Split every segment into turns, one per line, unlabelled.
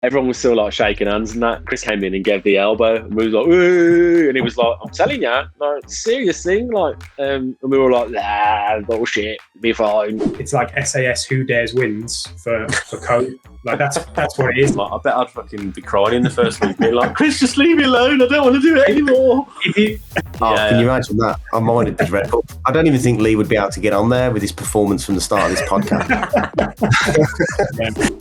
everyone was still like shaking hands and that. Chris came in and gave the elbow and we was like, "Ooh," and he was like, "I'm telling you, like, serious thing." Like, and we were like, "Nah, bullshit, be fine."
It's like SAS Who Dares Wins for code. Like that's what it is.
Like, I bet I'd fucking be crying in the first week, being like, "Chris, just leave me alone. I don't want to do it anymore."
Can you imagine that? I minded this Red Bull. I don't even think Lee would be able to get on there with his performance from the start of this podcast.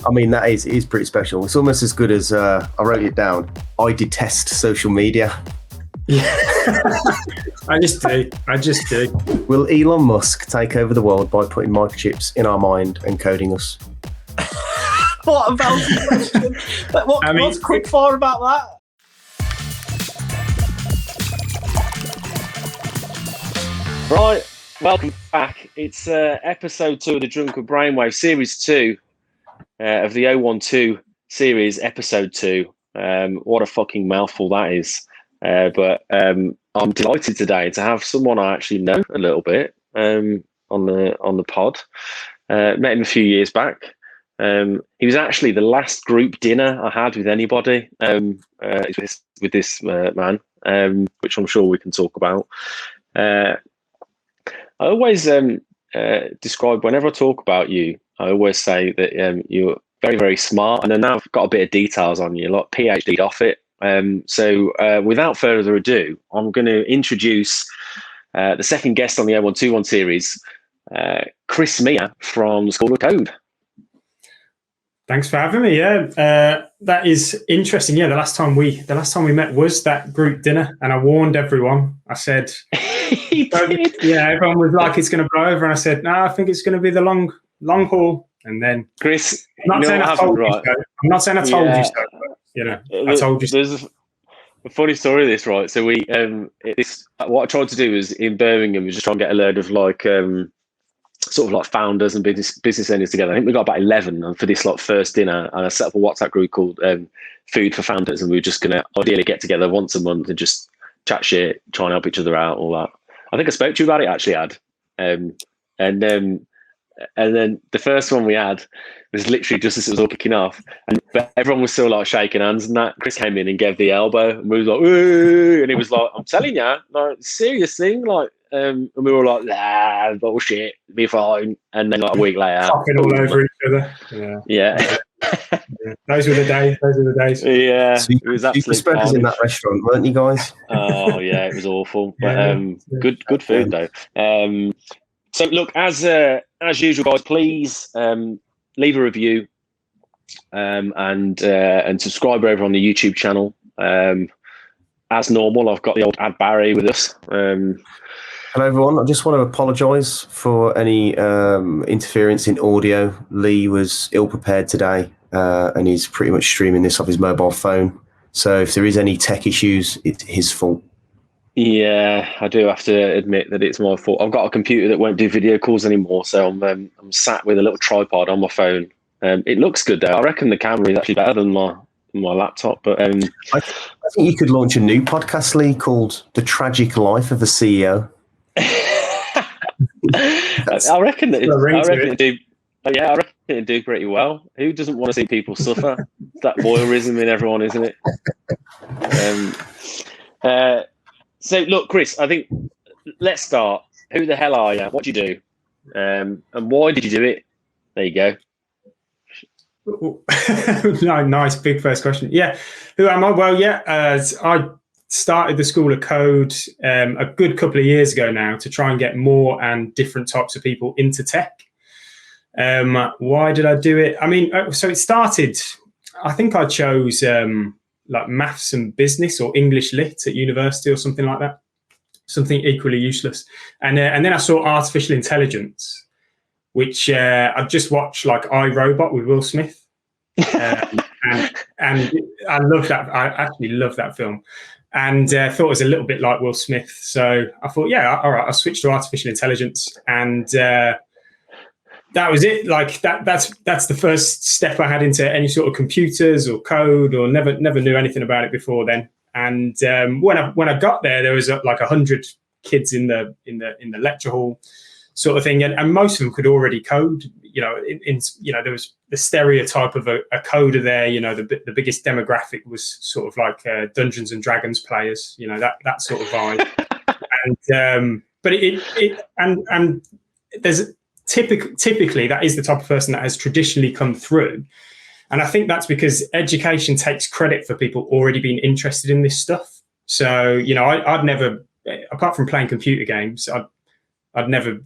I mean, that is pretty special. It's almost as good as I wrote it down. I detest social media.
Yeah. I just do.
Will Elon Musk take over the world by putting microchips in our mind and coding us?
What about the question? What's quick fire about that? Right, welcome back. It's episode 2 of the Drunken Brainwave, series 2 of the 012 series, episode 2. What a fucking mouthful that is. But I'm delighted today to have someone I actually know a little bit on the pod. Met him a few years back. He was actually the last group dinner I had with anybody with this man, which I'm sure we can talk about. I always describe, whenever I talk about you, I always say that you're very, very smart, and then now I've got a bit of details on you, like PhD'd off it. So without further ado, I'm going to introduce the second guest on the 0121 series, Chris Meah from the School of Code.
Thanks for having me. Yeah, that is interesting. Yeah, the last time we met was that group dinner, and I warned everyone. I said, "Yeah." Everyone was like, "It's going to blow over," and I said, "No, I think it's going to be the long haul." And then,
Chris,
I'm not saying I told you so. I'm not saying I told you so. But, I told you.
There's a funny story of this, right? So we, what I tried to do was in Birmingham was just try and get a load of like. Sort of like founders and business owners together. I think we got about 11 for this like first dinner, and I set up a WhatsApp group called Food for Founders, and we were just going to ideally get together once a month and just chat shit, try and help each other out, all that. I think I spoke to you about it actually, Ad. And then the first one we had was literally just as it was all kicking off, but everyone was still like shaking hands and that. Chris came in and gave the elbow, and we was like, "Ooh," and he was like, "I'm telling you, like, serious thing, like." And we were like, "Nah, bullshit, be fine." And then like a week later,
talking all over each other.
Yeah.
Those were the days.
Yeah,
so
it was absolutely
spreaders in that restaurant, weren't you guys?
Oh yeah, it was awful. But good food though. So look, as usual, guys, please leave a review and subscribe over on the YouTube channel. As normal, I've got the old Ad Barry with us.
Hello, everyone. I just want to apologise for any interference in audio. Lee was ill-prepared today, and he's pretty much streaming this off his mobile phone. So if there is any tech issues, it's his fault. Yeah,
I do have to admit that it's my fault. I've got a computer that won't do video calls anymore, so I'm sat with a little tripod on my phone. It looks good, though. I reckon the camera is actually better than my laptop. But I
think you could launch a new podcast, Lee, called The Tragic Life of a CEO.
I reckon it'd do pretty well. Who doesn't want to see people suffer? It's that voyeurism in everyone, isn't it? So look, Chris, I think let's start. Who the hell are you? What do you do? And why did you do it? There you go.
No, nice big first question. Yeah, who am I? Well, I started the School of Code a good couple of years ago now to try and get more and different types of people into tech. Why did I do it? I mean, so it started, I think I chose like maths and business or English lit at university or something like that, something equally useless. And then I saw artificial intelligence, which I just watched like iRobot with Will Smith. And I love that. I actually love that film. And thought it was a little bit like Will Smith. So I thought, yeah, all right, I'll switch to artificial intelligence. And that was it. Like that's the first step I had into any sort of computers or code, or never knew anything about it before then. And when I got there was like 100 kids in the lecture hall sort of thing. And most of them could already code. there was the stereotype of a coder there. The biggest demographic was sort of like Dungeons and Dragons players, that sort of vibe. And there's typically that is the type of person that has traditionally come through. And I think that's because education takes credit for people already being interested in this stuff. So, I'd never, apart from playing computer games, I'd never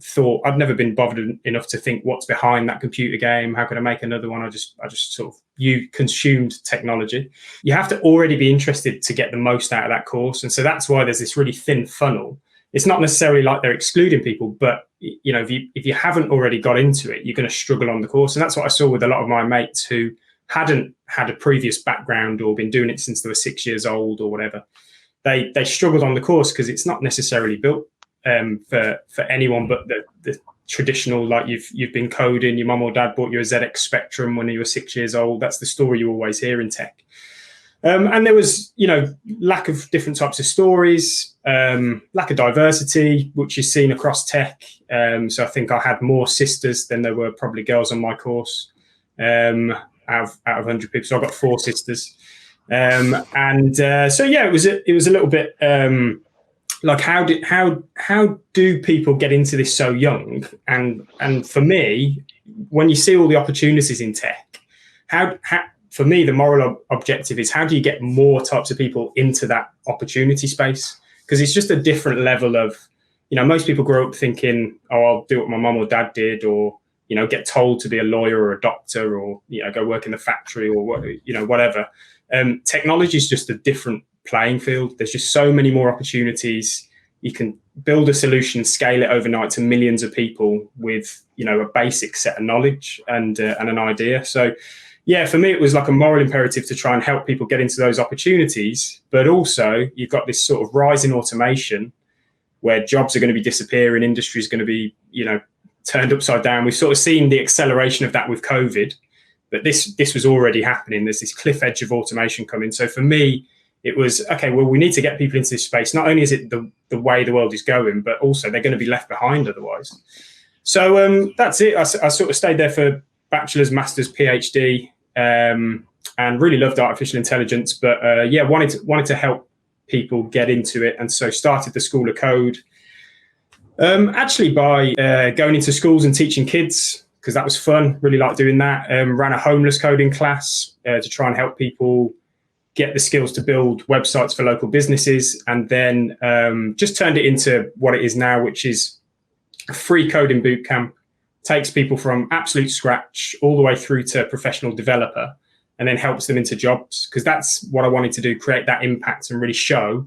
been bothered enough to think what's behind that computer game. How can I make another one? I just sort of, you consumed technology. You have to already be interested to get the most out of that course. And so that's why there's this really thin funnel. It's not necessarily like they're excluding people, but if you haven't already got into it, you're going to struggle on the course. And that's what I saw with a lot of my mates who hadn't had a previous background or been doing it since they were 6 years old or whatever. They struggled on the course because it's not necessarily built for anyone but the traditional, like you've been coding, your mum or dad bought you a ZX Spectrum when you were 6 years old. That's the story you always hear in tech. And there was, lack of different types of stories, lack of diversity, which is seen across tech. So I think I had more sisters than there were probably girls on my course, out of 100 people. So I got 4 sisters. So yeah, it was a little bit like how do people get into this so young? And for me, when you see all the opportunities in tech, how for me, the moral objective is how do you get more types of people into that opportunity space? Because it's just a different level of, most people grow up thinking, oh, I'll do what my mum or dad did, or, get told to be a lawyer or a doctor, or, go work in the factory or whatever. Technology is just a different playing field. There's just so many more opportunities. You can build a solution, scale it overnight to millions of people with, a basic set of knowledge and an idea. So, yeah, for me, it was like a moral imperative to try and help people get into those opportunities. But also, you've got this sort of rise in automation where jobs are going to be disappearing, industry is going to be, turned upside down. We've sort of seen the acceleration of that with COVID, but this was already happening. There's this cliff edge of automation coming. So for me, it was, okay, well, we need to get people into this space. Not only is it the way the world is going, but also they're going to be left behind otherwise. So that's it. I sort of stayed there for bachelor's, master's, PhD, and really loved artificial intelligence. But wanted to help people get into it. And so started the School of Code, actually by going into schools and teaching kids, because that was fun. Really liked doing that. Ran a homeless coding class to try and help people get the skills to build websites for local businesses, and then just turned it into what it is now, which is a free coding bootcamp. Takes people from absolute scratch all the way through to professional developer, and then helps them into jobs. Because that's what I wanted to do, create that impact and really show,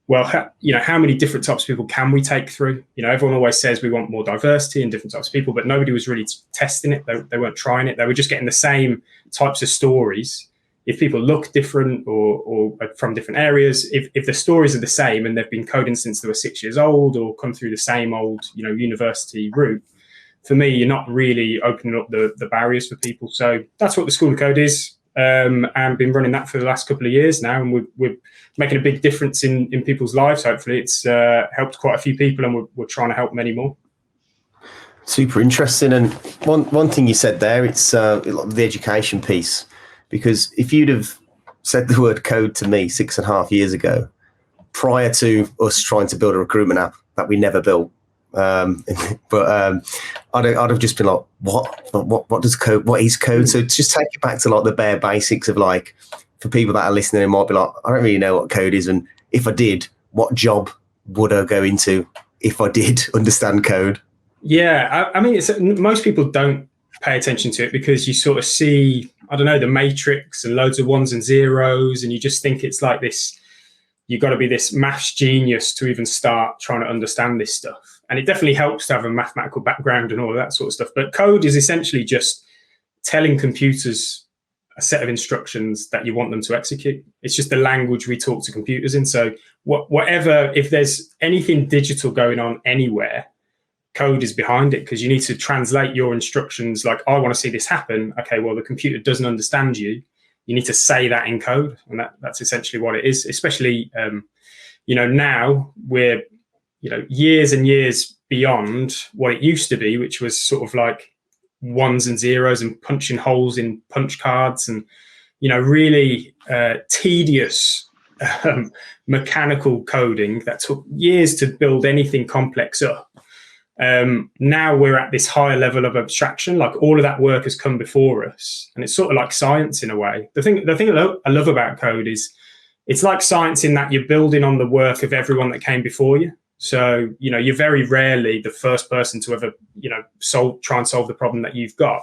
well, how many different types of people can we take through? Everyone always says we want more diversity and different types of people, but nobody was really testing it. They weren't trying it. They were just getting the same types of stories. If people look different or from different areas, if the stories are the same and they've been coding since they were 6 years old or come through the same old, university route, for me, you're not really opening up the barriers for people. So that's what the School of Code is. And been running that for the last couple of years now. And we're making a big difference in people's lives. Hopefully it's helped quite a few people, and we're trying to help many more.
Super interesting. And one thing you said there, it's the education piece. Because if you'd have said the word code to me 6.5 years ago, prior to us trying to build a recruitment app that we never built, I'd have just been like, what does code? What is code? So just take it back to like the bare basics of, like, for people that are listening and might be like, I don't really know what code is, and if I did, what job would I go into if I did understand code? Yeah,
I mean, most people don't pay attention to it because you sort of see, I don't know, the matrix and loads of ones and zeros, and you just think it's like this, you've got to be this maths genius to even start trying to understand this stuff. And it definitely helps to have a mathematical background and all of that sort of stuff. But code is essentially just telling computers a set of instructions that you want them to execute. It's just the language we talk to computers in. So whatever, if there's anything digital going on anywhere, code is behind it, because you need to translate your instructions. Like, I want to see this happen. Okay, well, the computer doesn't understand you. You need to say that in code. And that's essentially what it is, especially, now we're, years and years beyond what it used to be, which was sort of like ones and zeros and punching holes in punch cards and, really tedious mechanical coding that took years to build anything complex up. Now we're at this higher level of abstraction, like all of that work has come before us, and it's sort of like science in a way. The thing I love about code is it's like science in that you're building on the work of everyone that came before you. So, you're very rarely the first person to ever, try and solve the problem that you've got.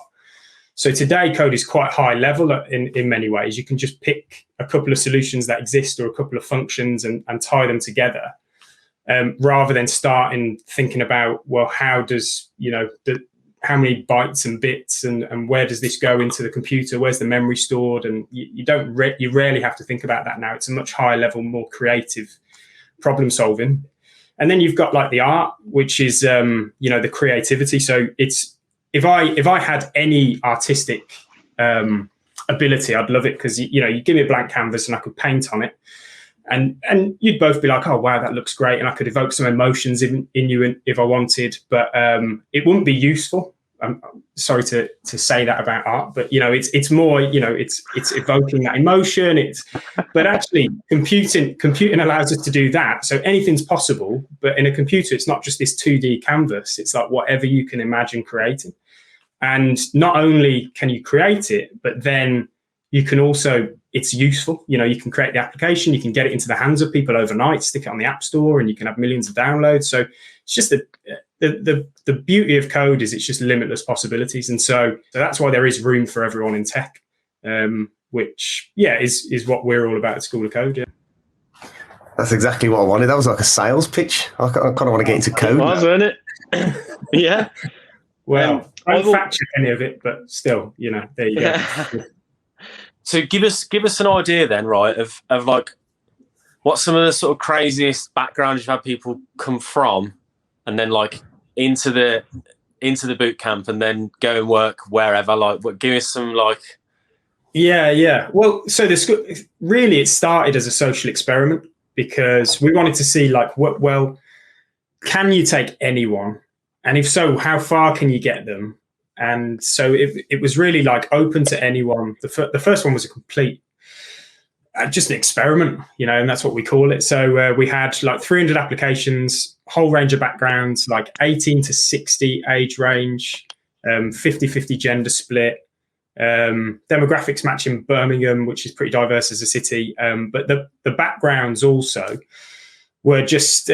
So today code is quite high level in many ways. You can just pick a couple of solutions that exist or a couple of functions and tie them together. Rather than starting thinking about, well, how does, how many bytes and bits and where does this go into the computer? Where's the memory stored? And you rarely have to think about that now. It's a much higher level, more creative problem solving. And then you've got like the art, which is, the creativity. So it's, if I had any artistic ability, I'd love it because, you give me a blank canvas and I could paint on it. And you'd both be like, oh, wow, that looks great. And I could evoke some emotions in you if I wanted, but it wouldn't be useful. I'm sorry to say that about art, but, it's more, it's evoking that emotion. But actually computing allows us to do that. So anything's possible, but in a computer, it's not just this 2D canvas. It's like whatever you can imagine creating. And not only can you create it, but then you can also, it's useful. You can create the application, you can get it into the hands of people overnight, stick it on the App Store, and you can have millions of downloads. So it's just the beauty of code is it's just limitless possibilities. And so that's why there is room for everyone in tech, which, is what we're all about at School of Code. Yeah.
That's exactly what I wanted. That was like a sales pitch. I kind of want to get into code.
It was, wasn't it? Yeah.
Well, I don't fact check any of it, but still, there you go.
So give us an idea then, right, of like what some of the sort of craziest backgrounds you've had people come from, and then like into the boot camp and then go and work wherever. Like, give us some like.
Yeah. Well, so the school really it started as a social experiment because we wanted to see like can you take anyone, and if so, how far can you get them? And so it was really like open to anyone. The first one was a complete, just an experiment, and that's what we call it. So we had like 300 applications, whole range of backgrounds, like 18 to 60 age range, 50-50 gender split, demographics matching Birmingham, which is pretty diverse as a city. But the backgrounds also were just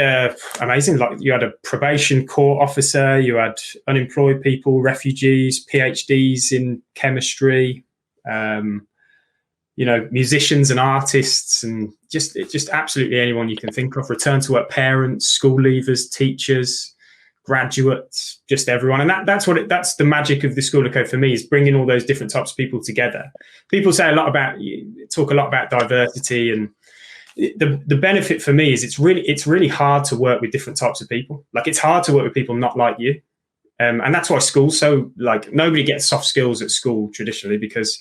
amazing. Like you had a probation court officer, you had unemployed people, refugees, PhDs in chemistry, musicians and artists, and just absolutely anyone you can think of. Return to work parents, school leavers, teachers, graduates, just everyone. And that's the magic of the School of Code for me, is bringing all those different types of people together. People talk a lot about diversity, and the benefit for me is it's really hard to work with different types of people. Like it's hard to work with people not like you, and that's why school's so like nobody gets soft skills at school traditionally, because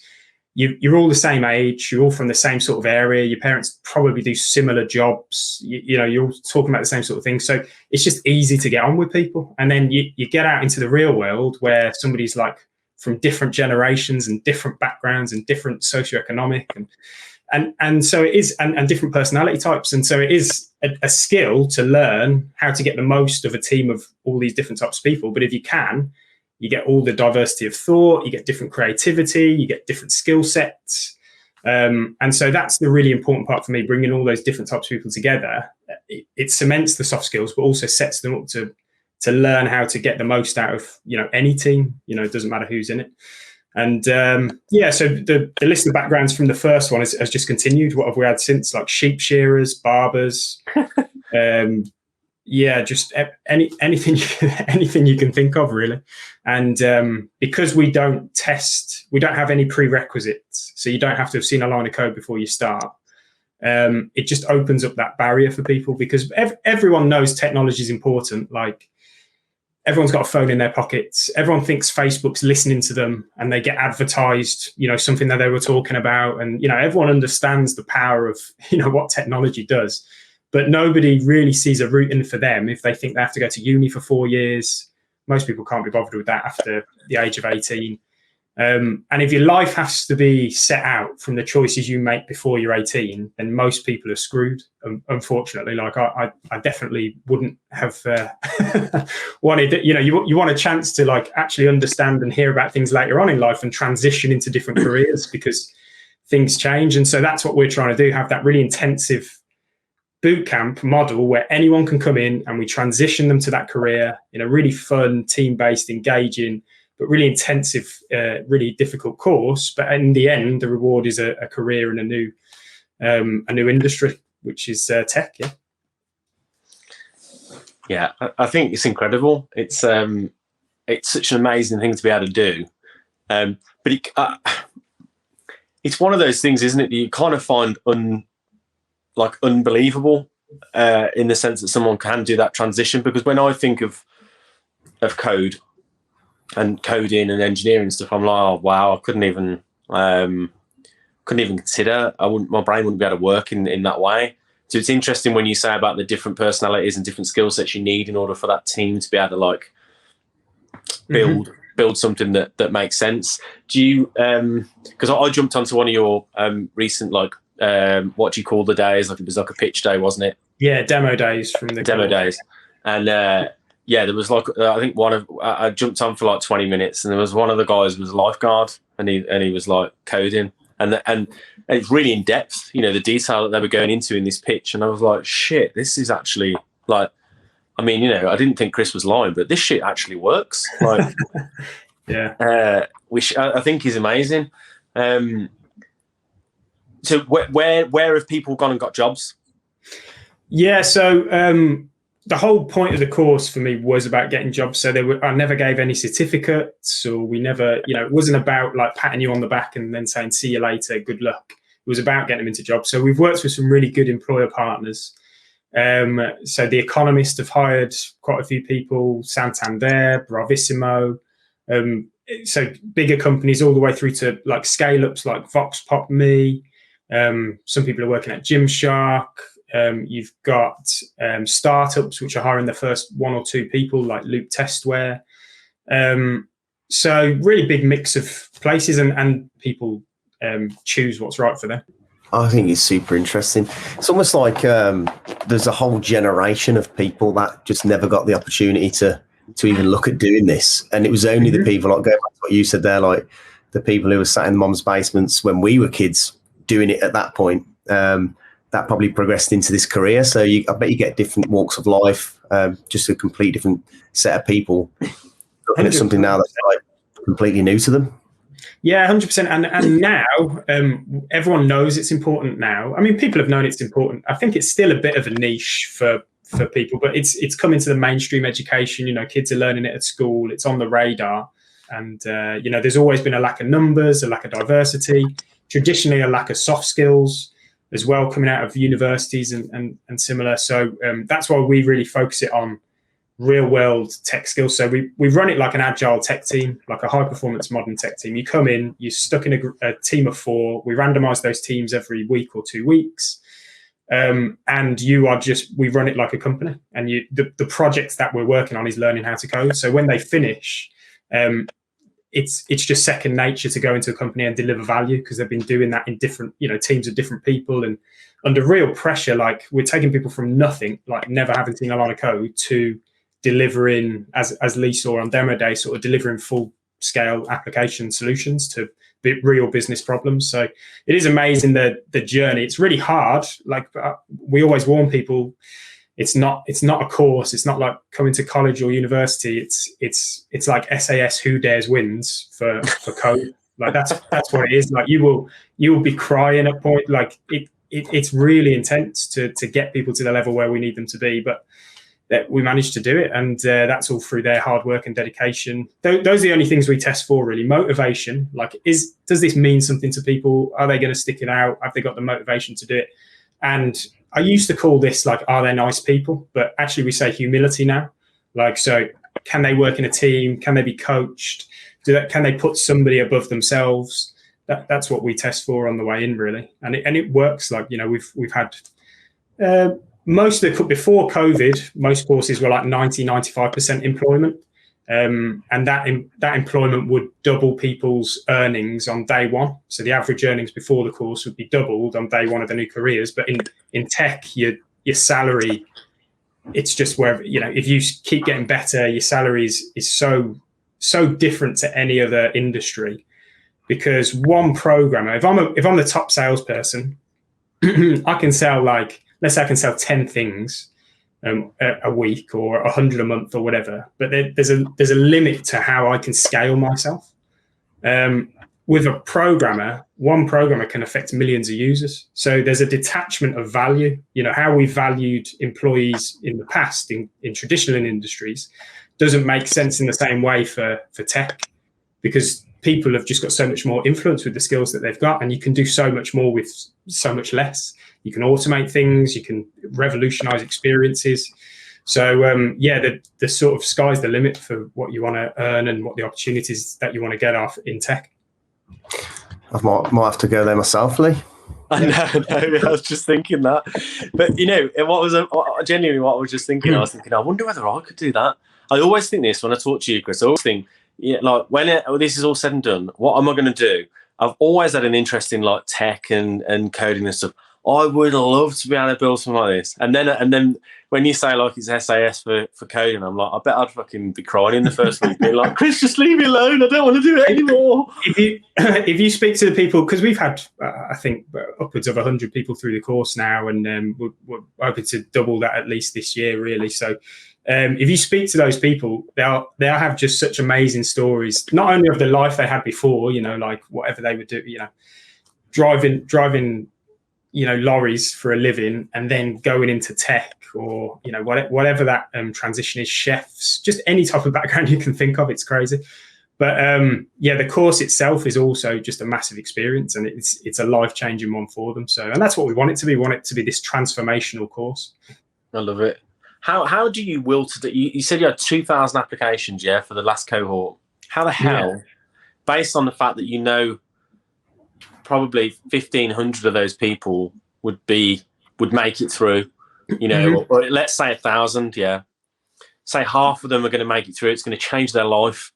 you're all the same age, you're all from the same sort of area, your parents probably do similar jobs, you're all talking about the same sort of thing, so it's just easy to get on with people. And then you get out into the real world where somebody's like from different generations and different backgrounds and different socioeconomic and so it is, and different personality types. And so it is a skill to learn how to get the most of a team of all these different types of people. But if you can, you get all the diversity of thought, you get different creativity, you get different skill sets. And so that's the really important part for me, bringing all those different types of people together. It cements the soft skills, but also sets them up to learn how to get the most out of, any team. It doesn't matter who's in it. And so the list of backgrounds from the first one has just continued. What have we had since? Like sheep shearers, barbers, just anything you can think of, really. And because we don't have any prerequisites, so you don't have to have seen a line of code before you start. It just opens up that barrier for people, because everyone knows technology is important. Like, everyone's got a phone in their pockets. Everyone thinks Facebook's listening to them, and they get advertised, something that they were talking about. And, everyone understands the power of, what technology does, but nobody really sees a route in for them if they think they have to go to uni for 4 years. most people can't be bothered with that after the age of 18. And if your life has to be set out from the choices you make before you're 18, then most people are screwed, unfortunately. Like I definitely wouldn't have wanted, you want a chance to like actually understand and hear about things later on in life and transition into different careers, because things change. And so that's what we're trying to do, have that really intensive bootcamp model where anyone can come in and we transition them to that career in a really fun, team-based, engaging, but really intensive, really difficult course. But in the end, the reward is a career in a new industry, which is tech. Yeah.
Yeah, I think it's incredible. It's such an amazing thing to be able to do. But it's one of those things, isn't it? That you kind of find unbelievable in the sense that someone can do that transition. Because when I think of code and coding and engineering stuff, I'm like, oh wow, I couldn't even consider. My brain wouldn't be able to work in that way. So it's interesting when you say about the different personalities and different skill sets you need in order for that team to be able to like build something that makes sense. Do you because I jumped onto one of your recent like what do you call the days? Like it was like a pitch day, wasn't it?
Yeah, demo days from the
demo days. And yeah, there was like I think I jumped on for like 20 minutes, and there was one of the guys was a lifeguard, and he was like coding, and it's really in depth, the detail that they were going into in this pitch, and I was like, shit, this is actually like, I mean, I didn't think Chris was lying, but this shit actually works. Like,
yeah,
which I think is amazing. So where have people gone and got jobs?
Yeah, so the whole point of the course for me was about getting jobs. So I never gave any certificates, or we never, it wasn't about like patting you on the back and then saying, see you later, good luck. It was about getting them into jobs. So we've worked with some really good employer partners. So The Economist have hired quite a few people, Santander, Bravissimo. So bigger companies all the way through to like scale-ups like Vox Pop Me. Some people are working at Gymshark. You've got startups which are hiring the first one or two people like Loop Testware. So really big mix of places, and people choose what's right for them.
I think it's super interesting. It's almost like there's a whole generation of people that just never got the opportunity to even look at doing this. And it was only the people, like going back to what you said there, like the people who were sat in mom's basements when we were kids doing it at that point, that probably progressed into this career. So I bet you get different walks of life, just a complete different set of people looking at something now that's like completely new to them.
Yeah, 100%. And now everyone knows it's important now. I mean, people have known it's important. I think it's still a bit of a niche for people, but it's come into the mainstream education. Kids are learning it at school. It's on the radar. And, there's always been a lack of numbers, a lack of diversity, traditionally a lack of soft skills as well coming out of universities and similar. So that's why we really focus it on real world tech skills. So we run it like an agile tech team, like a high performance modern tech team. You come in, you're stuck in a team of 4. We randomize those teams every week or 2 weeks. And we run it like a company, and the projects that we're working on is learning how to code. So when they finish, it's just second nature to go into a company and deliver value, because they've been doing that in different, teams of different people, and under real pressure. Like we're taking people from nothing, like never having seen a line of code, to delivering, as Lee saw on demo day, sort of delivering full scale application solutions to real business problems. So it is amazing the journey. It's really hard. Like we always warn people, it's not a course. It's not like coming to college or university. It's like SAS Who Dares Wins for code. Like that's what it is. Like you will be crying at point. Like it's really intense to get people to the level where we need them to be. But that we managed to do it, and that's all through their hard work and dedication. Those are the only things we test for, really. Motivation, like does this mean something to people? Are they going to stick it out? Have they got the motivation to do it? And I used to call this like, are they nice people? But actually we say humility now. Like, so can they work in a team? Can they be coached? Can they put somebody above themselves? That's what we test for on the way in, really. And it works. Like, we've had before COVID, most courses were like 90-95% employment. And that employment would double people's earnings on day one. So the average earnings before the course would be doubled on day one of the new careers. But in tech, your salary, it's just where, if you keep getting better, your salary is so different to any other industry. Because one programmer, if I'm the top salesperson, I can sell let's say I can sell 10 things a week or 100 a month or whatever. But there's a limit to how I can scale myself. With a programmer, one programmer can affect millions of users. So there's a detachment of value. How we valued employees in the past in traditional industries doesn't make sense in the same way for tech, because people have just got so much more influence with the skills that they've got, and you can do so much more with so much less. You can automate things, you can revolutionize experiences. So the sort of sky's the limit for what you want to earn and what the opportunities that you want to get off in tech.
I might have to go there myself, Lee.
I know, I was just thinking that. But genuinely what I was just thinking, I was thinking, I wonder whether I could do that. I always think this when I talk to you, Chris. I always think, when this is all said and done, what am I going to do? I've always had an interest in tech and coding and stuff. I would love to be able to build something like this. And then when you say it's SAS for coding, I'm like, I bet I'd fucking be crying in the first week, being like, Chris, just leave me alone. I don't want to do it anymore.
If you speak to the people, because we've had, I think, upwards of 100 people through the course now, and we're hoping to double that at least this year, really. So if you speak to those people, they'll have just such amazing stories, not only of the life they had before, whatever they would do, driving lorries for a living, and then going into tech, or whatever that transition is, chefs, just any type of background you can think of. It's crazy. But the course itself is also just a massive experience, and it's a life-changing one for them. So, and that's what we want it to be. We want it to be this transformational course.
I love it. How do you will to do? You said you had 2,000 applications, for the last cohort. How the hell, based on the fact that probably 1,500 of those people would make it through, or let's say 1,000, say half of them are going to make it through. It's going to change their life,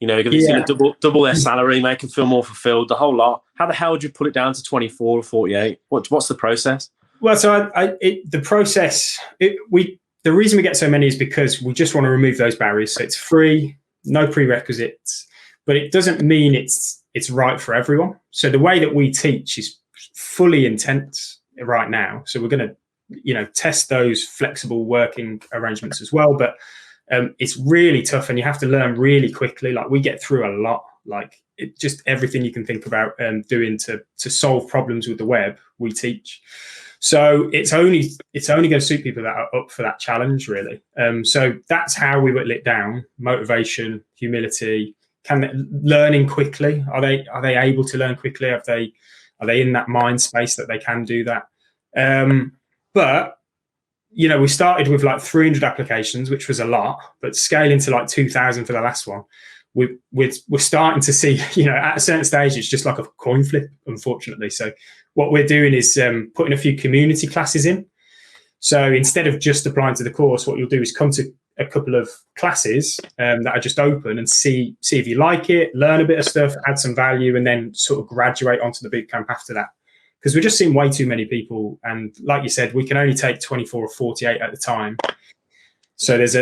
because it's going to double their salary, make them feel more fulfilled, the whole lot. How the hell would you put it down to 24 or 48? What's the process? Well,
so the process, the reason we get so many is because we just want to remove those barriers. So it's free, no prerequisites, but it doesn't mean it's right for everyone. So the way that we teach is fully intense right now. So we're going to, test those flexible working arrangements as well. But it's really tough, and you have to learn really quickly. We get through a lot, just everything you can think about doing to solve problems with the web, we teach. So it's only going to suit people that are up for that challenge, really. So that's how we whittle it down: motivation, humility, learning quickly. Are they able to learn quickly? Are they in that mind space that they can do that? But we started with 300 applications, which was a lot, but scaling to 2,000 for the last one. We're starting to see, at a certain stage, it's just like a coin flip, unfortunately. So what we're doing is putting a few community classes in. So instead of just applying to the course, what you'll do is come to a couple of classes that are just open and see if you like it, learn a bit of stuff, add some value, and then sort of graduate onto the bootcamp after that. Because we're just seeing way too many people. And like you said, we can only take 24 or 48 at a time. So there's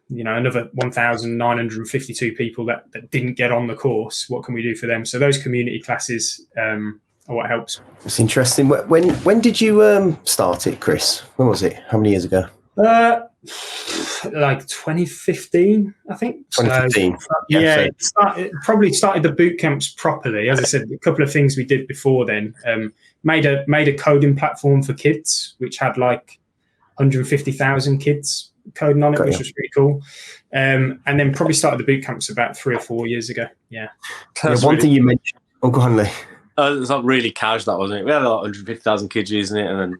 another 1,952 people that didn't get on the course. What can we do for them? So those community classes are what helps.
It's interesting. When did you start it, Chris? When was it? How many years ago?
2015, I think.
2015.
So, it probably started the boot camps properly. As I said, a couple of things we did before then. Made a coding platform for kids, which had 150,000 kids coding on it, which was pretty cool. And then probably started the boot camps about 3 or 4 years ago. Yeah.
One thing you mentioned. Oh, go on, Lee.
It's not really casual, that wasn't it? We had 150,000 kids using it, and then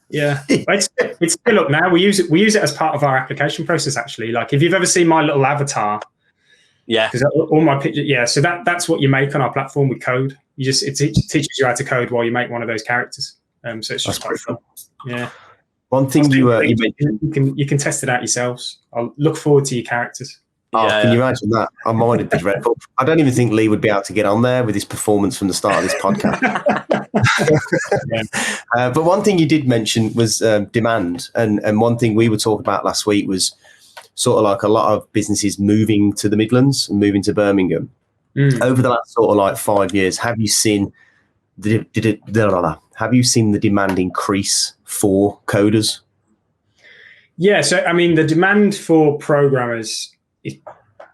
Yeah, it's still up now. We use it as part of our application process. Actually, if you've ever seen my little avatar, because all my pictures, so that's what you make on our platform with code. It teaches you how to code while you make one of those characters. So it's just quite fun. Yeah.
One thing you mentioned,
you can test it out yourselves. I'll look forward to your characters.
Oh, can you imagine that? I might have been dreadful. I don't even think Lee would be able to get on there with his performance from the start of this podcast. But one thing you did mention was demand. And one thing we were talking about last week was sort of like a lot of businesses moving to the Midlands and moving to Birmingham. Over the last sort of like 5 years, have you seen the demand increase for coders?
Yeah, so I mean, the demand for programmers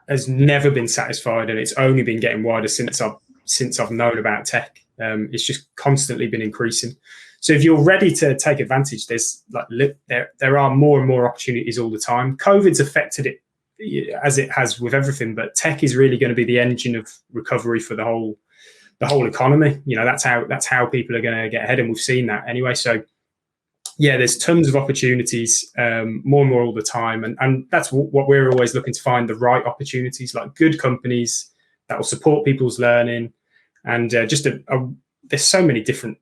has never been satisfied, and it's only been getting wider since I've known about tech. It's just constantly been increasing. So if you're ready to take advantage, there are more and more opportunities all the time. COVID's affected it as it has with everything, but tech is really going to be the engine of recovery for the whole economy. You know, that's how people are going to get ahead, and we've seen that anyway. So yeah, there's tons of opportunities, more and more all the time. And that's what we're always looking to find, the right opportunities, like good companies that will support people's learning. And there's so many different,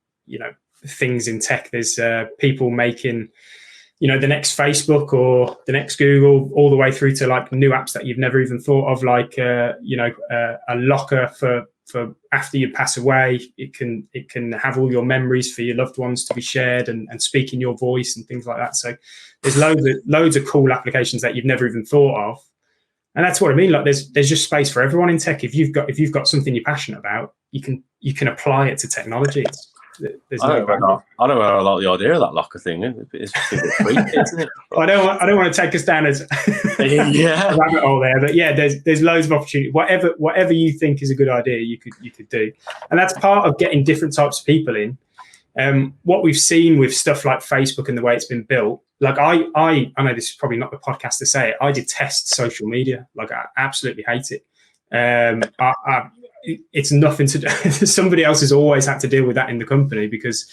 things in tech. There's people making, the next Facebook or the next Google, all the way through to like new apps that you've never even thought of, like, a locker for after you pass away. It can have all your memories for your loved ones to be shared and speak in your voice and things like that. So there's loads of cool applications that you've never even thought of. And that's what I mean. Like there's just space for everyone in tech. If you've got something you're passionate about, you can apply it to technology.
I don't know where I like the idea of that locker thing. It's a bit creepy, isn't it?
I don't want to take us down as a rabbit hole there, but yeah, there's loads of opportunity. Whatever you think is a good idea, you could do, and that's part of getting different types of people in. What we've seen with stuff like Facebook and the way it's been built, like I know this is probably not the podcast to say it, I detest social media. Like I absolutely hate it. It's nothing to do. Somebody else has always had to deal with that in the company because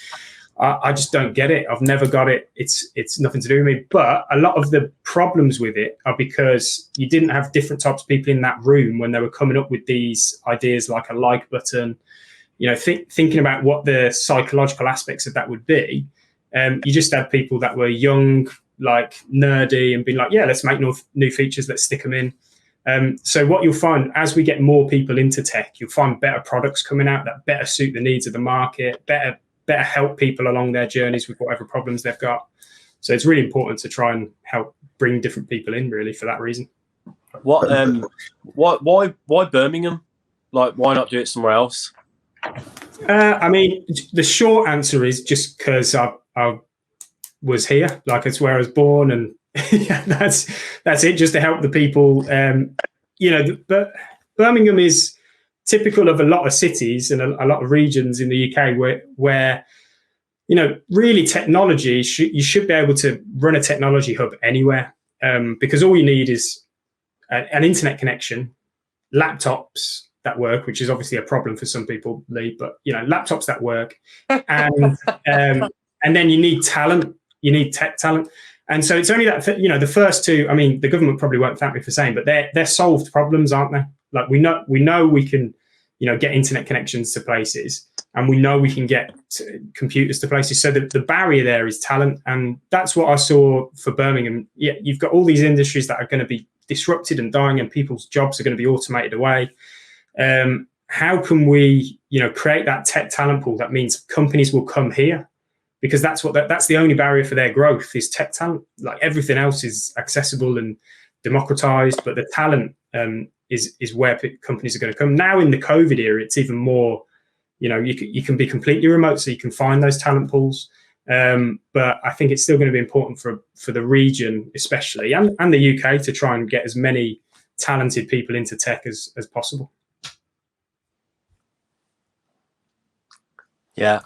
I just don't get it. I've never got it. It's nothing to do with me. But a lot of the problems with it are because you didn't have different types of people in that room when they were coming up with these ideas, like a like button. Thinking about what the psychological aspects of that would be. You just had people that were young, like nerdy, and being like, yeah, let's make new features. Let's stick them in. So what you'll find as we get more people into tech, you'll find better products coming out that better suit the needs of the market, better help people along their journeys with whatever problems they've got. So it's really important to try and help bring different people in, really, for that reason.
Why Birmingham? Like, why not do it somewhere else?
I mean, the short answer is just because I was here. Like, it's where I was born, and yeah, that's it. Just to help the people. But Birmingham is typical of a lot of cities and a lot of regions in the UK where really technology. You should be able to run a technology hub anywhere, because all you need is an internet connection, laptops that work, which is obviously a problem for some people, Lee, but laptops that work, and then you need talent. You need tech talent. And so it's only that, the first two, I mean, the government probably won't thank me for saying, but they're solved problems, aren't they? Like we know we can, get internet connections to places, and we know we can get computers to places. So the barrier there is talent. And that's what I saw for Birmingham. Yeah, you've got all these industries that are going to be disrupted and dying, and people's jobs are going to be automated away. How can we, create that tech talent pool? That means companies will come here, because that's the only barrier for their growth is tech talent. Like everything else is accessible and democratized, but the talent is where companies are going to come. Now in the COVID era, it's even more, you can be completely remote, so you can find those talent pools. But I think it's still going to be important for the region, especially, and the UK, to try and get as many talented people into tech as possible.
Yeah,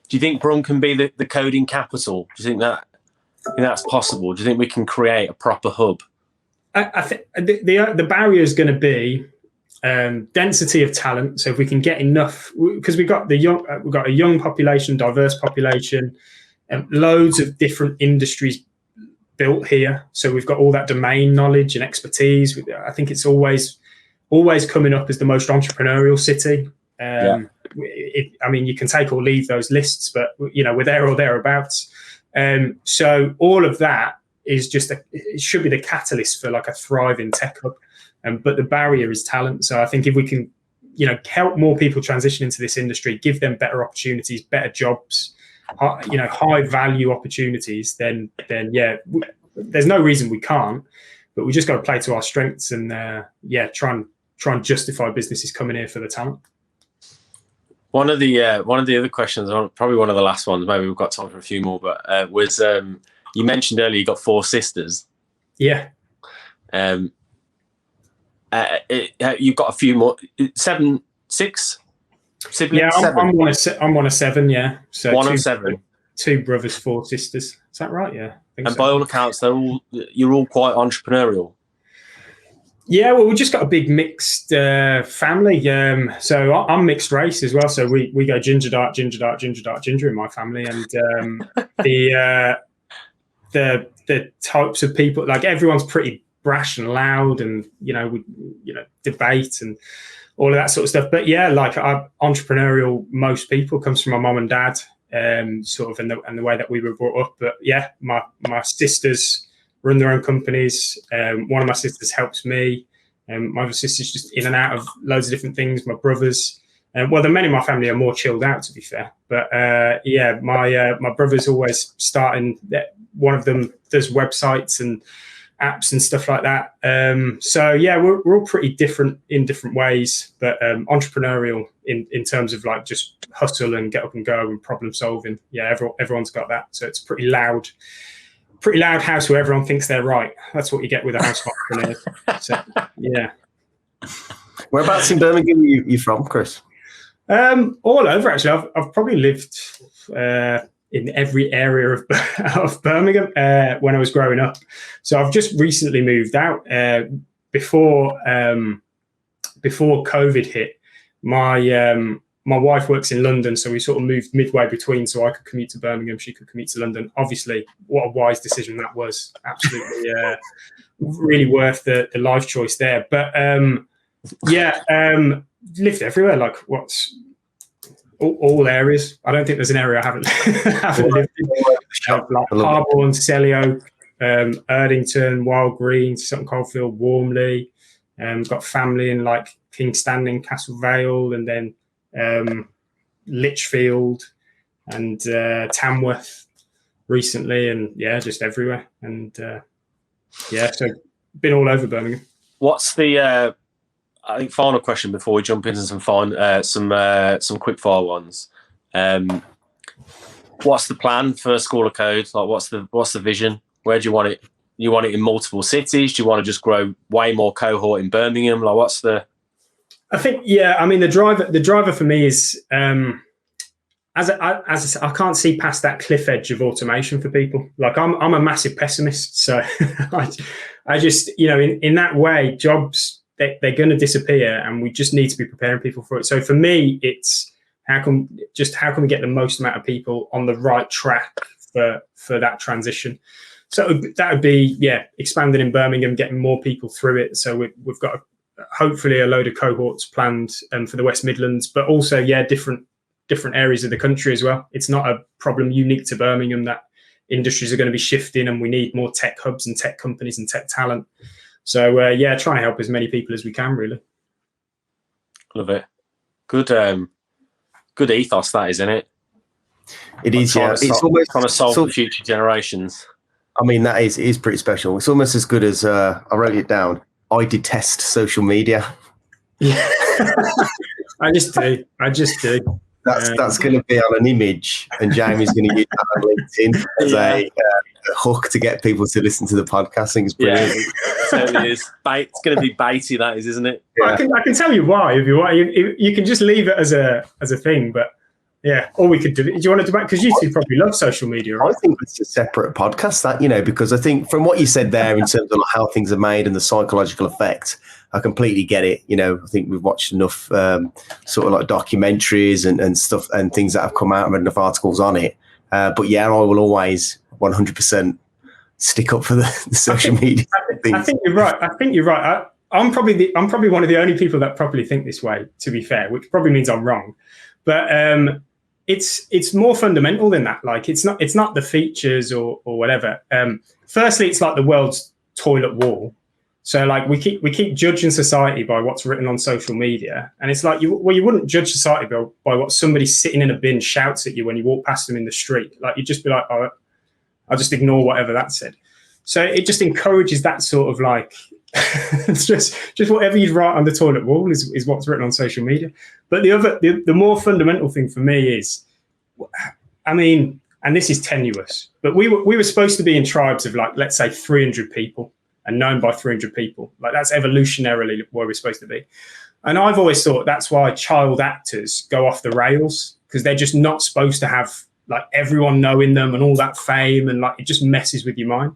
do you think Brum can be the coding capital? Do you think that's possible? Do you think we can create a proper hub?
I think the barrier is going to be density of talent. So if we can get enough, because we've got a young population, diverse population, loads of different industries built here. So we've got all that domain knowledge and expertise. I think it's always coming up as the most entrepreneurial city. I mean, you can take or leave those lists, but we're there or thereabouts. So all of that is just it should be the catalyst for like a thriving tech hub. But the barrier is talent. So I think if we can, help more people transition into this industry, give them better opportunities, better jobs, high value opportunities, then there's no reason we can't. But we just got to play to our strengths and try and justify businesses coming here for the talent.
One of the other questions, probably one of the last ones, maybe we've got time for a few more, but was you mentioned earlier you got 4 sisters.
Yeah.
You've got a few more, 6 siblings?
Yeah, I'm one of 7. Yeah, so
one of 7.
2 brothers, 4 sisters. Is that right? Yeah.
And so. By all accounts, you're all quite entrepreneurial.
Yeah, well, we just got a big mixed family. So I'm mixed race as well. So we go ginger, dark, ginger, dark, ginger, dark, ginger in my family, and the types of people, like everyone's pretty brash and loud, and we debate and all of that sort of stuff. But yeah, like entrepreneurial, most people comes from my mum and dad, sort of, and the way that we were brought up. But yeah, my sisters run their own companies. One of my sisters helps me. My other sister's just in and out of loads of different things. My brothers, well, the men in my family are more chilled out, to be fair. But my brother's always starting. One of them does websites and apps and stuff like that. So yeah, we're all pretty different in different ways, but entrepreneurial in terms of like just hustle and get up and go and problem solving. Yeah, everyone's got that. So it's pretty loud house where everyone thinks they're right. That's what you get with a house of entrepreneurs. So yeah.
Whereabouts in Birmingham are you from, Chris?
All over, actually. I've probably lived in every area of Birmingham when I was growing up. So I've just recently moved out. Before COVID hit, my wife works in London, so we sort of moved midway between, so I could commute to Birmingham, she could commute to London. Obviously, what a wise decision that was. Absolutely, really worth the life choice there. But lived everywhere. Like all areas. I don't think there's an area I haven't lived in. Like Harborne, Selly Oak, Erdington, Wild Green, Sutton Coldfield, Warmley. Got family in like King's Standing, Castle Vale, and then Lichfield and Tamworth recently, and yeah, just everywhere. And so been all over Birmingham.
What's the I think final question before we jump into some quick fire ones? What's the plan for School of Code? Like, what's the vision? Where do you want it? You want it in multiple cities? Do you want to just grow way more cohort in Birmingham? Like, what's the?
I think, yeah. I mean, the driver for me is as I can't see past that cliff edge of automation for people. Like, I'm a massive pessimist, so I just, in that way, jobs they're going to disappear, and we just need to be preparing people for it. So for me, it's how can we get the most amount of people on the right track for that transition. So that would be, expanding in Birmingham, getting more people through it. So we've got hopefully a load of cohorts planned for the West Midlands, but also, different areas of the country as well. It's not a problem unique to Birmingham that industries are going to be shifting, and we need more tech hubs and tech companies and tech talent. So, trying to help as many people as we can, really.
Love it. Good ethos, that is, isn't it?
It is, yeah. It's almost
trying to solve for future generations.
I mean, it is pretty special. It's almost as good as, I wrote it down, I detest social media.
Yeah, I just do.
That's going to be on an image, and Jamie's going to use that on LinkedIn as a hook to get people to listen to the podcast. I think it's brilliant.
Yeah, it certainly is. It's going to be baity, that is, isn't it?
Yeah. I can tell you why if you want. You can just leave it as a thing, but yeah, or we could do it. Do you want to do that? Because you two probably love social media, right?
I think it's a separate podcast, because I think from what you said there in terms of how things are made and the psychological effect, I completely get it. I think we've watched enough sort of like documentaries and stuff and things that have come out and read enough articles on it. But yeah, I will always 100% stick up for the social media things.
I think you're right. I'm probably one of the only people that probably think this way, to be fair, which probably means I'm wrong. But it's more fundamental than that. Like it's not the features or whatever. Firstly, it's like the world's toilet wall. So like we keep judging society by what's written on social media, and it's like you wouldn't judge society by what somebody sitting in a bin shouts at you when you walk past them in the street. Like you'd just be like, oh, I'll just ignore whatever that said. So it just encourages that sort of like it's just whatever you'd write on the toilet wall is what's written on social media. But the more fundamental thing for me is, I mean, and this is tenuous, but we were supposed to be in tribes of like, let's say 300 people and known by 300 people. Like that's evolutionarily where we're supposed to be. And I've always thought that's why child actors go off the rails, because they're just not supposed to have like everyone knowing them and all that fame, and like it just messes with your mind.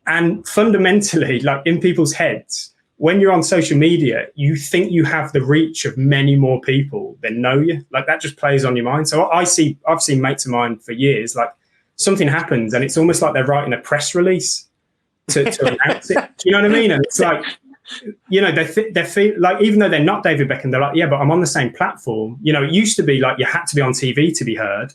And fundamentally, like in people's heads, when you're on social media, you think you have the reach of many more people than know you. Like that just plays on your mind. So I've seen mates of mine for years, like something happens and it's almost like they're writing a press release to announce it. Do you know what I mean? And it's like, you know, they feel like, even though they're not David Beckham, they're like, yeah, but I'm on the same platform. You know, it used to be like you had to be on TV to be heard.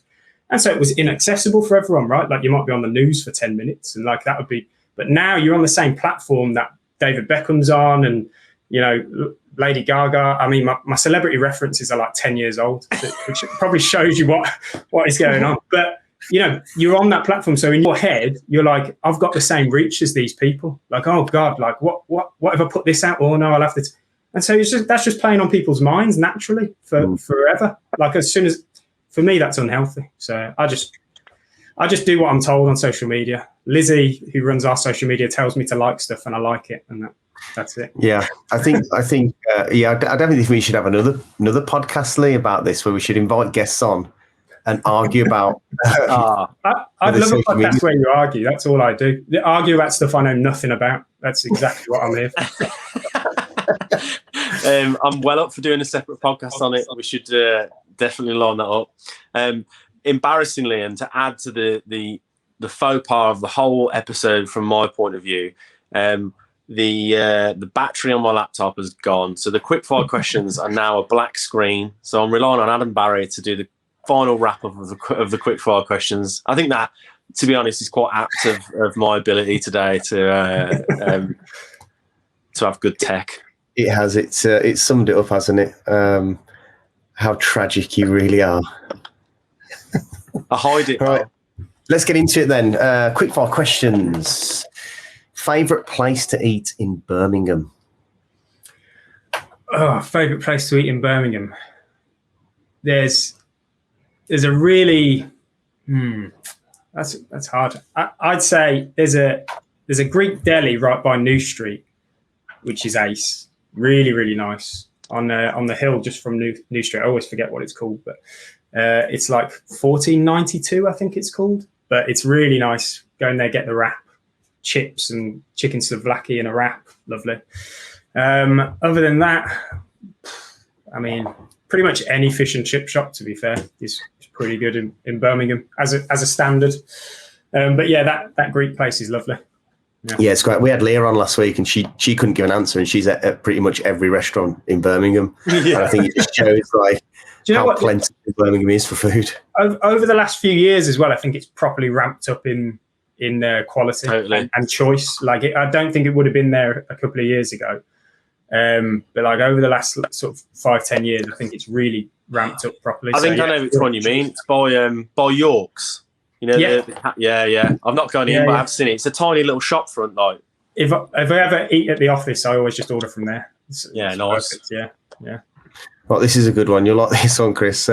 And so it was inaccessible for everyone, right? Like you might be on the news for 10 minutes and like that would be, but now you're on the same platform that David Beckham's on and, you know, Lady Gaga. I mean, my celebrity references are like 10 years old, which probably shows you what is going on. But, you know, you're on that platform. So in your head, you're like, I've got the same reach as these people. Like, oh God, like what if I put this out? Oh no, I'll have to. And so that's just playing on people's minds naturally for forever. Like as soon as, for me, that's unhealthy. So I just do what I'm told on social media. Lizzie, who runs our social media, tells me to like stuff and I like it. And that's it.
Yeah, I think, I definitely think we should have another podcast, Lee, about this, where we should invite guests on and argue about.
I'd love a podcast where you argue. That's all I do. Argue about stuff I know nothing about. That's exactly what I'm here for.
I'm well up for doing a separate podcast on it. We should definitely line that up. Embarrassingly, and to add to the faux pas of the whole episode from my point of view, the battery on my laptop has gone. So the quickfire questions are now a black screen. So I'm relying on Adam Barry to do the final wrap up of the quickfire questions. I think that, to be honest, is quite apt of my ability today to have good tech.
It has. It's summed it up, hasn't it? How tragic you really are.
I hide it.
All right, let's get into it then. Quickfire questions. Favourite place to eat in Birmingham?
Oh, favourite place to eat in Birmingham. There's a really that's hard. I'd say there's a Greek deli right by New Street, which is ace. Really, really nice on the hill just from New Street. I always forget what it's called, but it's like 1492, I think it's called. But it's really nice. Go in there, get the wrap, chips and chicken souvlaki in a wrap. Lovely. Other than that, I mean, pretty much any fish and chip shop, to be fair, is pretty good in Birmingham as a standard. But yeah, that Greek place is lovely.
Yeah, it's great. We had Leah on last week, and she couldn't give an answer, and she's at pretty much every restaurant in Birmingham. Yeah. And I think it just shows like how plenty Birmingham is for food.
Over the last few years as well, I think it's properly ramped up in quality and choice. Like I don't think it would have been there a couple of years ago. But like over the last sort of 5-10 years, I think it's really ramped up properly.
I think I know which one you mean. It's by York's. You know, yeah. I've not gone in, but I've seen it. It's a tiny little shop front, like.
If I ever eat at the office, I always just order from there. It's
nice.
Perfect. Yeah.
Well, this is a good one. You'll like this one, Chris.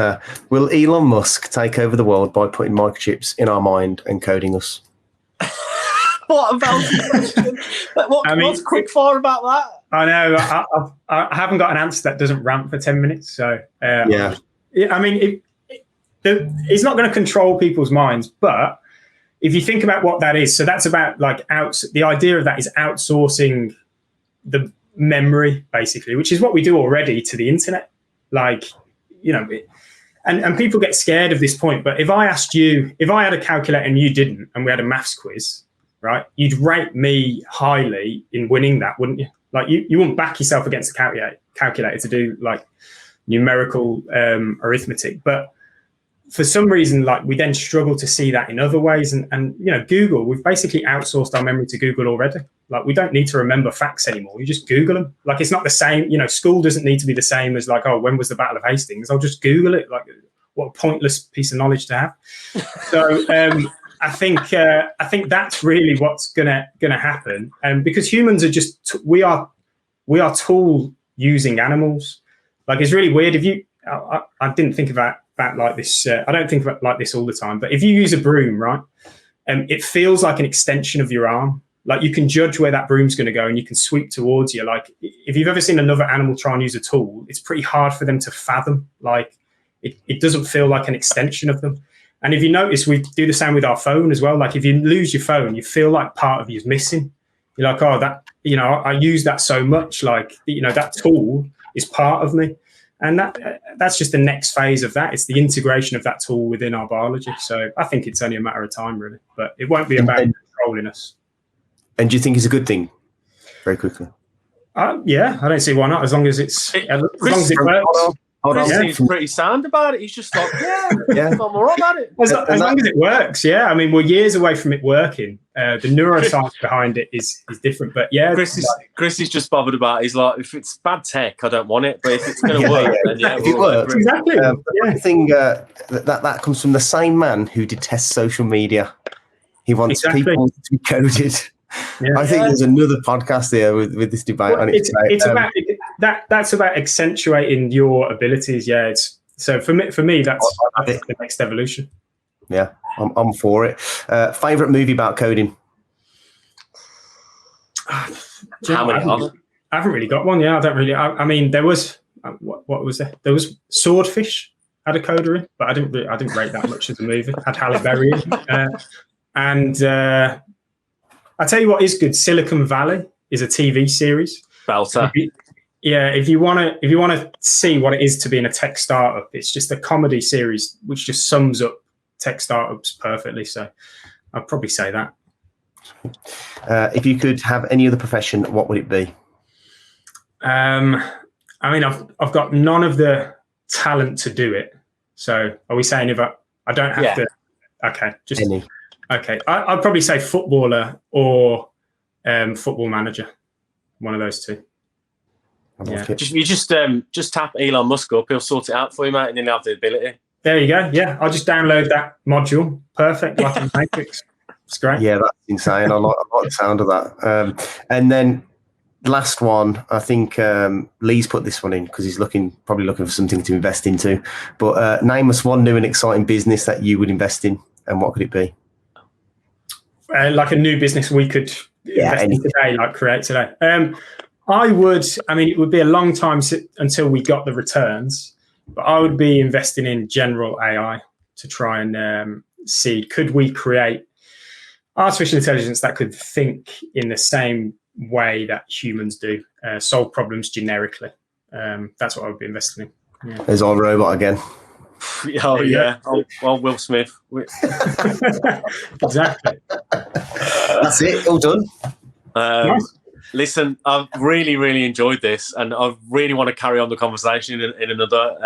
Will Elon Musk take over the world by putting microchips in our mind and coding us?
What about the question? What's quick fire about that?
I know. I haven't got an answer that doesn't rant for 10 minutes. So, I mean, it's not going to control people's minds, but if you think about what that is, so that's about like the idea of that is outsourcing the memory, basically, which is what we do already to the internet. Like, you know, and people get scared of this point. But if I asked you, if I had a calculator and you didn't, and we had a maths quiz, right, you'd rate me highly in winning that, wouldn't you? Like you wouldn't back yourself against the calculator to do like numerical arithmetic. But for some reason, like we then struggle to see that in other ways. And you know, Google, we've basically outsourced our memory to Google already. Like we don't need to remember facts anymore. You just Google them. Like it's not the same, you know, school doesn't need to be the same as like, oh, when was the Battle of Hastings? I'll just Google it. Like what a pointless piece of knowledge to have. So I think that's really what's gonna happen. Because humans are just, we are tool using animals. Like it's really weird. If you, I didn't think about like this. I don't think about like this all the time. But if you use a broom, right, it feels like an extension of your arm. Like you can judge where that broom's going to go, and you can sweep towards you. Like if you've ever seen another animal try and use a tool, it's pretty hard for them to fathom. Like it doesn't feel like an extension of them. And if you notice, we do the same with our phone as well. Like if you lose your phone, you feel like part of you's missing. You're like, oh, that, you know, I use that so much. Like, you know, that tool is part of me. And that's just the next phase of that. It's the integration of that tool within our biology. So I think it's only a matter of time, really. But it won't be about controlling us.
And do you think it's a good thing? Very quickly.
Yeah, I don't see why not. As long as it works.
Chris seems pretty sound about it. He's just like, yeah, I'm all right about it.
As long as it works, yeah. I mean, we're years away from it working. The neuroscience behind it is different, but yeah.
Chris
is just bothered about it. He's like, if it's bad tech, I don't want it. But if it's going to work, then yeah.
If it works,
exactly.
The thing that comes from the same man who detests social media. He wants people to be coded. Yeah. I think there's another podcast there with this debate on it.
It's about that's about accentuating your abilities. Yeah, so for me that's the next evolution.
Yeah, I'm for it. Favorite movie about coding?
How many other?
I haven't really got one. Yeah, I don't really. I mean, there was what was there? There was Swordfish had a coder in, but I didn't rate that much as a movie. Had Halle Berry in, and. I tell you what is good. Silicon Valley is a TV series.
Belter.
If you want to see what it is to be in a tech startup, it's just a comedy series which just sums up tech startups perfectly. So I'd probably say that.
If you could have any other profession, what would it be?
I mean, I've got none of the talent to do it. So are we saying if I don't have to? Okay, just
any.
Okay, I'd probably say footballer or football manager. One of those two.
Yeah.
You just tap Elon Musk up. He'll sort it out for you, mate, and you'll have the ability.
There you go. Yeah, I'll just download that module. Perfect, like in Matrix. It's great.
Yeah, that's insane. I like the sound of that. And then last one, I think Lee's put this one in because he's probably looking for something to invest into. But name us one new and exciting business that you would invest in, and what could it be?
Like a new business we could invest in today, like create today. I mean, it would be a long time until we got the returns, but I would be investing in general AI to try and see, could we create artificial intelligence that could think in the same way that humans do, solve problems generically. That's what I would be investing in. Yeah.
There's our robot again.
Oh yeah, well, Will Smith.
Exactly.
That's it. All done.
Nice.
Listen, I've really, really enjoyed this, and I really want to carry on the conversation in another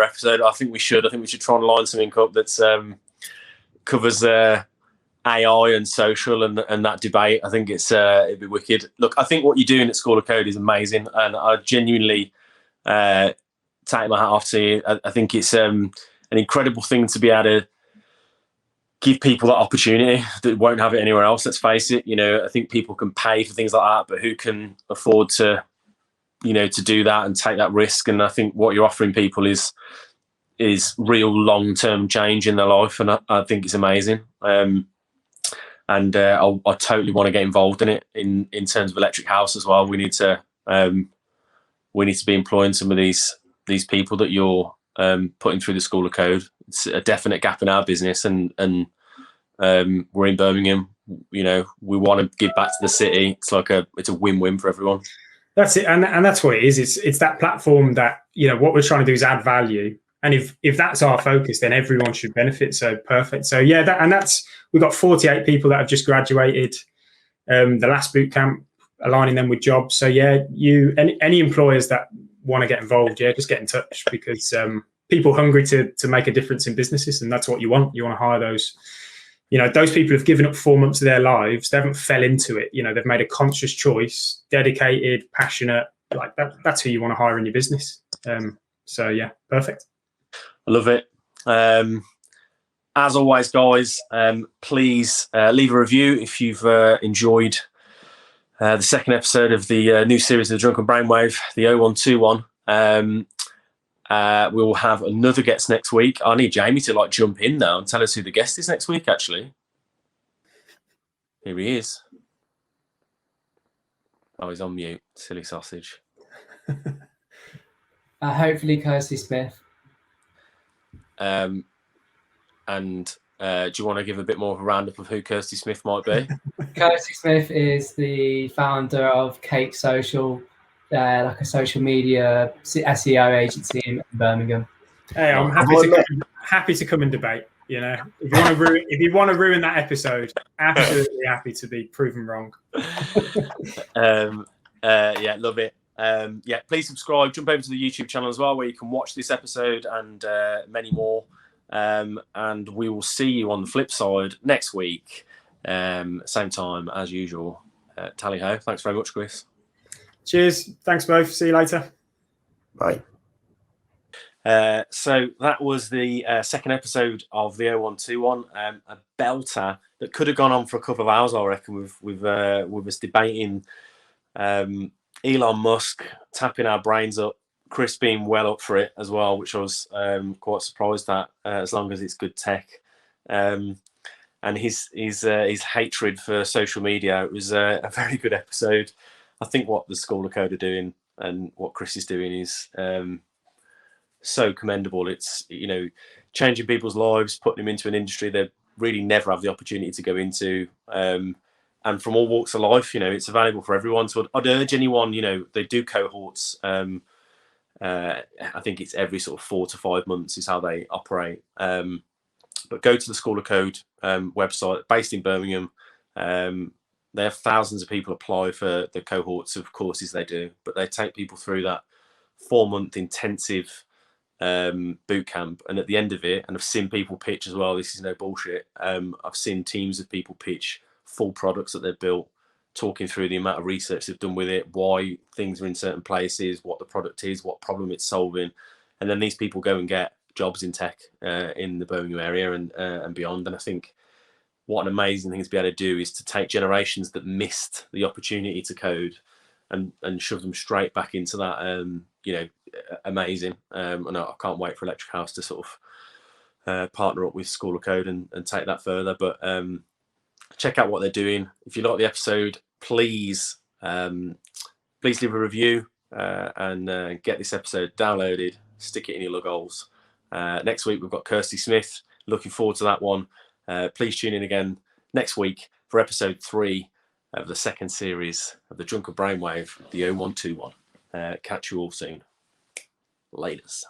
episode. I think we should try and line something up that's covers AI and social and that debate. I think it'd be wicked. Look, I think what you're doing at School of Code is amazing, and I genuinely take my hat off to you. I think it's an incredible thing to be able to give people that opportunity that won't have it anywhere else. Let's face it. You know, I think people can pay for things like that, but who can afford to, you know, to do that and take that risk? And I think what you're offering people is real long-term change in their life, and I think it's amazing. I totally want to get involved in it in terms of electric house as well. We need to be employing some of these people that you're putting through the School of Code. It's a definite gap in our business, and we're in Birmingham. You know, we want to give back to the city. It's a win-win for everyone.
That's it, and that's what it is. It's that platform that, you know, what we're trying to do is add value, and if that's our focus, then everyone should benefit. So perfect. So yeah, we've got 48 people that have just graduated. The last bootcamp, aligning them with jobs. So yeah, any employers that want to get involved, just get in touch, because people hungry to make a difference in businesses, and that's what you want. You want to hire those, those people who've given up 4 months of their lives. They haven't fell into it. They've made a conscious choice, dedicated, passionate. Like that's who you want to hire in your business. So yeah, perfect.
I love it. As always, guys, please leave a review if you've enjoyed the second episode of the new series of the Drunken Brainwave, the 0121. We will have another guest next week. I need Jamie to jump in now and tell us who the guest is next week, actually. Here he is. Oh, he's on mute. Silly sausage.
Hopefully Kirsty Smith.
And do you want to give a bit more of a roundup of who Kirsty Smith might be?
Kirsty Smith is the founder of Cake Social, like a social media SEO agency in Birmingham.
Hey, I'm happy to come and debate. If you want to ruin that episode, absolutely happy to be proven wrong.
Yeah, love it. Please subscribe. Jump over to the YouTube channel as well, where you can watch this episode and many more. And we will see you on the flip side next week, same time as usual. Tally ho! Thanks very much, Chris.
Cheers. Thanks both. See you later.
Bye.
So that was the second episode of the 0121, a belter that could have gone on for a couple of hours, I reckon, with us debating Elon Musk, tapping our brains up, Chris being well up for it as well, which I was quite surprised at, as long as it's good tech, and his hatred for social media. It was a very good episode. I think what the School of Code are doing and what Chris is doing is so commendable. It's changing people's lives, putting them into an industry they really never have the opportunity to go into, and from all walks of life. It's available for everyone. So I'd urge anyone. They do cohorts. I think it's every sort of 4 to 5 months is how they operate. But go to the School of Code website, based in Birmingham. They have thousands of people apply for the cohorts of courses they do, but they take people through that 4-month intensive boot camp. And at the end of it, and I've seen people pitch as well, this is no bullshit. I've seen teams of people pitch full products that they've built, talking through the amount of research they've done with it, why things are in certain places, what the product is, what problem it's solving. And then these people go and get jobs in tech in the Birmingham area and beyond. And I think what an amazing thing to be able to do is to take generations that missed the opportunity to code and shove them straight back into that, amazing. And I can't wait for Electric House to sort of partner up with School of Code and take that further. But check out what they're doing. If you like the episode, please leave a review and get this episode downloaded, stick it in your lug holes. Next week, we've got Kirsty Smith. Looking forward to that one. Please tune in again next week for episode 3 of the second series of the Drunken Brainwave, the 0121. Catch you all soon. Laters.